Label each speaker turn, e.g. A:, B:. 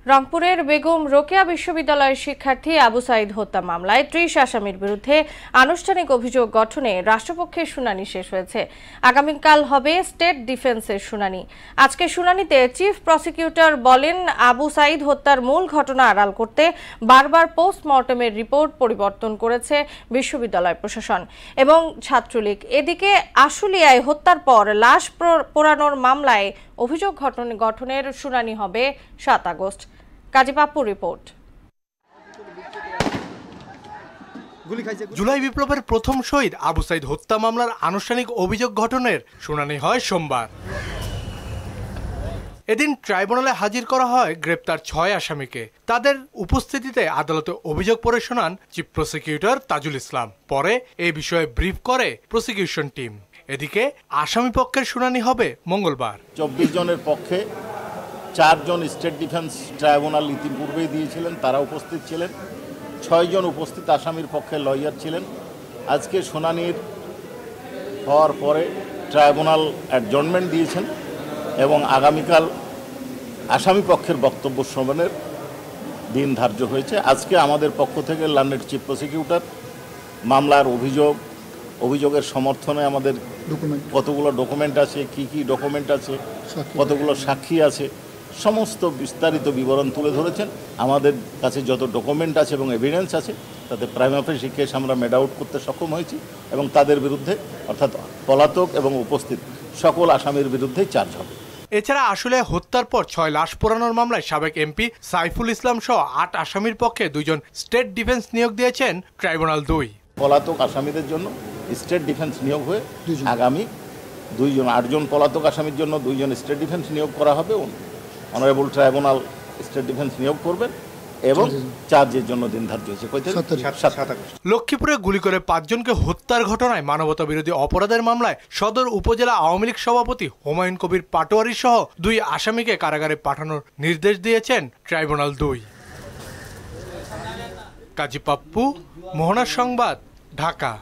A: রংপুরের বেগম রোকেয়া বিশ্ববিদ্যালয়ের শিক্ষার্থী আবু সাঈদ হত্যা মামলায় ৩০ আসামির বিরুদ্ধে আনুষ্ঠানিক অভিযোগ গঠনে রাষ্ট্রপক্ষের শুনানি শেষ হয়েছে। আগামীকাল হবে স্টেট ডিফেন্সের শুনানি। আজকে শুনানিতে চিফ প্রসিকিউটর বলেন, আবু সাঈদ হত্যার মূল ঘটনা আড়াল করতে বারবার পোস্টমর্টমের রিপোর্ট পরিবর্তন করেছে বিশ্ববিদ্যালয় প্রশাসন এবং ছাত্রলীগ। এদিকে আশুলিয়ায় হত্যার পর লাশ পোড়ানোর মামলায় অভিযোগ গঠনের শুনানি হবে ৭ আগস্ট। কাজী পাপ্পুর রিপোর্ট।
B: জুলাই বিপ্লবের প্রথম শহীদ আবু সাঈদ হত্যা মামলার আনুষ্ঠানিক অভিযোগ গঠনের শুনানি হয় সোমবার। এদিন ট্রাইব্যুনালে হাজির করা হয় গ্রেপ্তার ৬ আসামিকে। তাদের উপস্থিতিতে আদালতে অভিযোগ পড়ে শোনান চিফ প্রসিকিউটর তাজুল ইসলাম। পরে এই বিষয়ে ব্রিফ করে প্রসিকিউশন টিম। এদিকে আসামি পক্ষের শুনানি হবে মঙ্গলবার।
C: ২৪ জনের পক্ষে ৪ জন স্টেট ডিফেন্স ট্রাইব্যুনাল ইতিপূর্বেই দিয়েছিলেন, তারা উপস্থিত ছিলেন। ৬ জন উপস্থিত আসামির পক্ষে লয়ার ছিলেন। আজকে শুনানির হওয়ার পরে ট্রাইব্যুনাল অ্যাডজর্নমেন্ট দিয়েছেন এবং আগামীকাল আসামি পক্ষের বক্তব্য শ্রবণের দিন ধার্য হয়েছে। আজকে আমাদের পক্ষ থেকে লার্নেড চিফ প্রসিকিউটর মামলার অভিযোগের সমর্থনে আমাদের কতগুলো ডকুমেন্ট আছে, কি ডকুমেন্ট আছে, কতগুলো সাক্ষী আছে, সমস্ত বিস্তারিত বিবরণ তুলে ধরেছেন। আমাদের কাছে যত ডকুমেন্ট আছে এবং এভিডেন্স আছে তাতে প্রাইমা ফেসি কেস আমরা মেড আউট করতে সক্ষম হয়েছি এবং তাদের বিরুদ্ধে অর্থাৎ পলাতক এবং উপস্থিত সকল আসামির বিরুদ্ধে চার্জ হবে।
B: এছাড়া আসলে হত্যার পর ৬ লাশ পোড়ানোর মামলায় সাবেক এমপি সাইফুল ইসলাম সহ ৮ আসামির পক্ষে ২ জন স্টেট ডিফেন্স নিয়োগ দিয়েছেন ট্রাইব্যুনাল ২।
C: পলাতক আসামিদের জন্য স্টেট ডিফেন্স নিয়োগ হয়ে আগামী ২ জন ৮ জন পলাতক আসামির জন্য ২ জন স্টেট ডিফেন্স নিয়োগ করা হবে। অনারেবল ট্রাইব্যুনাল স্টেট ডিফেন্স নিয়োগ করবেন এবং চার্জের জন্য দিন ধার্য হয়েছে।
B: লক্ষ্মীপুরে গুলি করে ৫ জনকে হত্যার ঘটনায় মানবতা বিরোধী অপরাধের মামলায় সদর উপজেলা আওয়ামী লীগ সভাপতি হুমায়ুন কবির পাটোয়ারি সহ ২ আসামিকে কারাগারে পাঠানোর নির্দেশ দিয়েছেন ট্রাইব্যুনাল ২। কাজী পাপ্পু, মোহনা সংবাদ, ঢাকা।